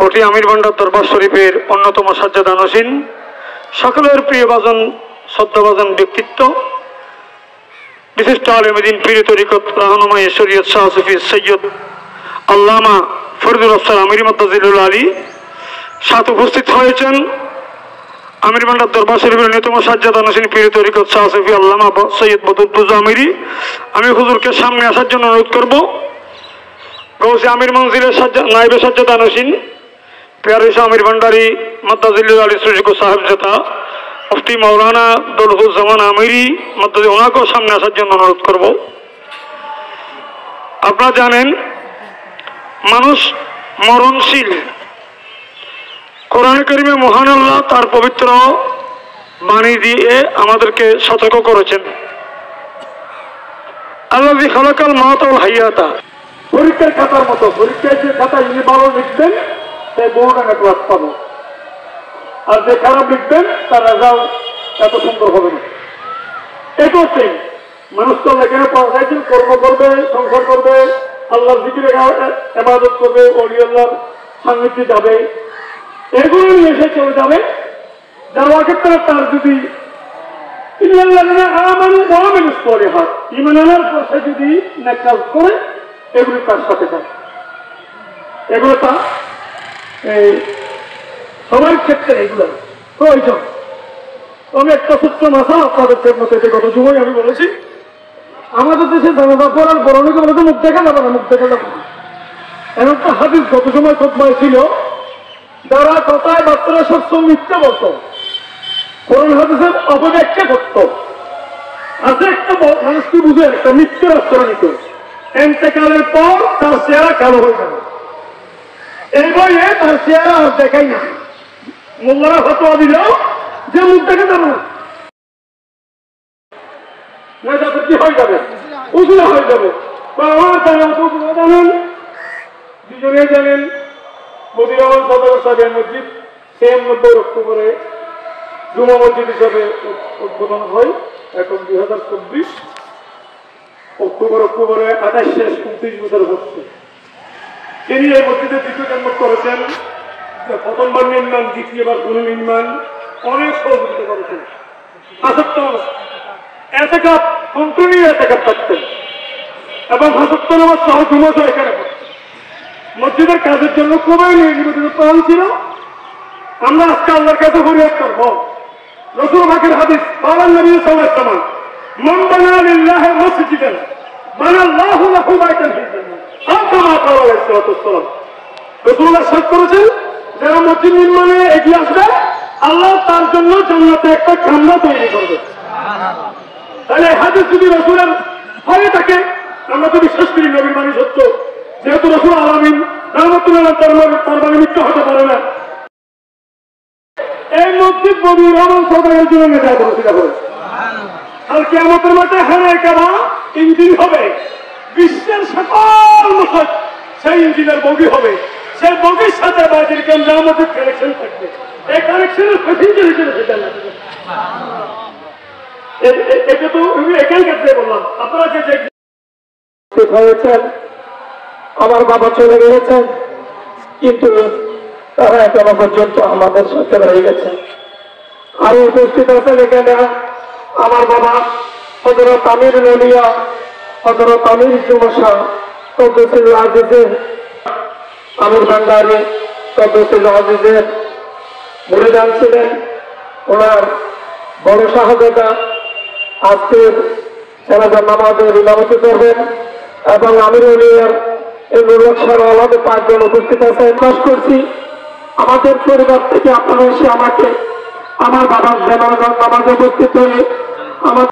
কোটি আমির ভান্ডার দরবার শরীফের অন্যতম সাজ্জাদানসীন সকলের প্রিয় বাজন শ্রদ্ধাভাজন ব্যক্তিত্ব বিশিষ্ট আলেমদ্দিন পীর তরিকত রাহনুমায়ে শরীয়ত শাহ সুফি সৈয়দ আল্লামা ফরিদুল আফসার আমির মাদ্দাজিলুল আলী সাথে উপস্থিত হয়েছেন আমির ভান্ডার দরবার শরীফের অন্যতম সাজ্জাদানসীন পীর তরিকত শাহ সুফি আল্লামা সৈয়দ বদরুদ্দোজা আমিরি। আমি হুজুরকে সামনে আসার জন্য অনুরোধ করব। গৌসে আমির মঞ্জিলের নাইবে সাজ্জাদানসীন প্যারে আমির ভান্ডারি মাদ্দাজিলুল আলী সুযোগ সাহেবজাদা মুফতি মৌলানা দৌলতুজ্জামান আমিরি মাদ্দাজি ওনাকেও সামনে আসার জন্য অনুরোধ করব। আপনারা জানেন মানুষ মরণশীল। কোরআন কারীমে মহান আল্লাহ তার পবিত্র বাণী দিয়ে আমাদেরকে সতর্ক করেছেন। আল্লাযী খালাকাল মাউতা ওয়াল হায়াতা, পরীক্ষার খাতার মতো পরীক্ষায় যে খাতা যিনি ভালো লিখবেন সে বহুটাকা ক্লাস পাবো, আর যে খারাপ লিখবেন তার রেজাল্ট এত সুন্দর হবে না। এটাও সেম, মানুষ তো এখানে পড়াশাইছেন, কর্ম করবে, সংসার করবে, আল্লাহর জিকিরে ইবাদত করবে, ওলি আল্লাহর সান্নিধ্যে যাবে, এগুলো নিয়ে এসে চলে যাবে। যাওয়ার ক্ষেত্রে তার যদি ইমান আনার পথে যদি নেক কাজ করে এগুলি তার সাথে থাকে, এগুলো তার সবার ক্ষেত্রে এগুলো প্রয়োজন। আমি একটা সূত্র মাথা আপনাদের মতো গত সময় আমি বলেছি, আমাদের দেশে জানাজা পড়ার বরণকে বলে তো মুখ দেখা যাবে না, মুখ দেখা যাবে না। এমন একটা হাদিস গত সময় খুতবায় ছিল, যারা কথায় বার্তারা সত্য মিথ্যা বলত, কোরআন হাদিসের অপব্যাখ্যা করত, আছে একটা মানুষ কি বুঝে একটা মিথ্যে রাষ্ট্র নিত, এতেকালের পর তার চেহারা কালো হয়ে যাবে, এই বইয়ে তার চেহারা আর দেখাই না। মোল্লারা ফতোয়া দিল যে মুখ দেখে যাবে না, যাতে কি হয়ে যাবে, উজলা হয়ে যাবে। জানেন, দুজনে জানেন, মদিনাওয়াল সদর সাহেবের মসজিদ ৯৬ অক্টোবরে জুমা মসজিদ হিসাবে উদ্বোধন হয়। এখন ২০২৪ অক্টোবরে ২৮ শেষ ২৯ বছর হচ্ছে। তিনি এই মসজিদে দ্বিতীয় জন্ম করেছেন, প্রথমবার নির্মাণ, দ্বিতীয়বার পুনর্নির্মাণ, অনেক সহযোগিতা করেছেন। এতেকাপ কন্টিনিউ এতেকাপ থাকতেন এবং ৭৭ নম্বর সহ জুমাসও এখানে মসজিদের কাজের জন্য খুবই নিবেদিত প্রাণ ছিল। আমরা আজকে আল্লাহর কাছে ফরিয়াদ করব, রাসূল পাকের হাদিস বলেন, নবী সাল্লাল্লাহু আলাইহি ওয়াসাল্লাম মান বানা লিল্লাহি মসজিদান বানাল্লাহু লাহু বাইতান ফিল জান্নাহ, কামা ক্বালা আলাইহিস সালাতু ওয়াসসালাম। রাসূলুল্লাহ সাল্লাল্লাহু করেছেন, যারা মসজিদ নির্মাণে এগিয়ে আসবে আল্লাহ তার জন্য জান্নাতে একটা কামরা তৈরি করবে। তাহলে হাদিস যদি রাসূলের হয়ে থাকে, আমরা তো বিশ্বাস করি নবীর বাণী সত্য, যেহেতু রাসূল আলামিন রাহমাতুল্লাহ তার বাণী মিথ্যা হতে পারে না। এই মসজিদ নবীর রহমান সরকারের জন্য নেতা করেছিল। আর কিয়ামতের মাঠে হানায় কাবা ইঞ্জিন হবে, বিশ্বের সকল মসজিদ সেই ইঞ্জিনের বগি হবে, সেই বগির সাথে বাজির কেন্দ্রের কানেকশন থাকবে। এই কানেকশনের প্যাসেঞ্জার হিসেবে সেটা লাগবে। এটা তো আমি একাই কাছে বললাম, আপনারা যে হয়েছেন, আমার বাবা চলে গিয়েছেন, কিন্তু তারা এখনো পর্যন্ত আমাদের সাথে রয়ে গেছে। আরো উপস্থিত আছেন এখানে আমার বাবা হযরত আমির নলিয়া, হযরত আমির জুমশা কদ্দুসুল আজিজের আমির ভান্ডারি কদ্দুসুল আজিজের মুরিদান ছিলেন। ওনার বড় শাহজাদা আজকের জানাজার নামাজের ইমামতি করবেন এবং আমির নলিয়ার এই নুরুল্লাহ আলাদা ৫ জন উপস্থিত আছে। বিশ্বাস করছি আমাদের পরিবার থেকে আপনারা এসে আমাকে আমার বাবার জানাজার নামাজে উপস্থিত হয়ে আমার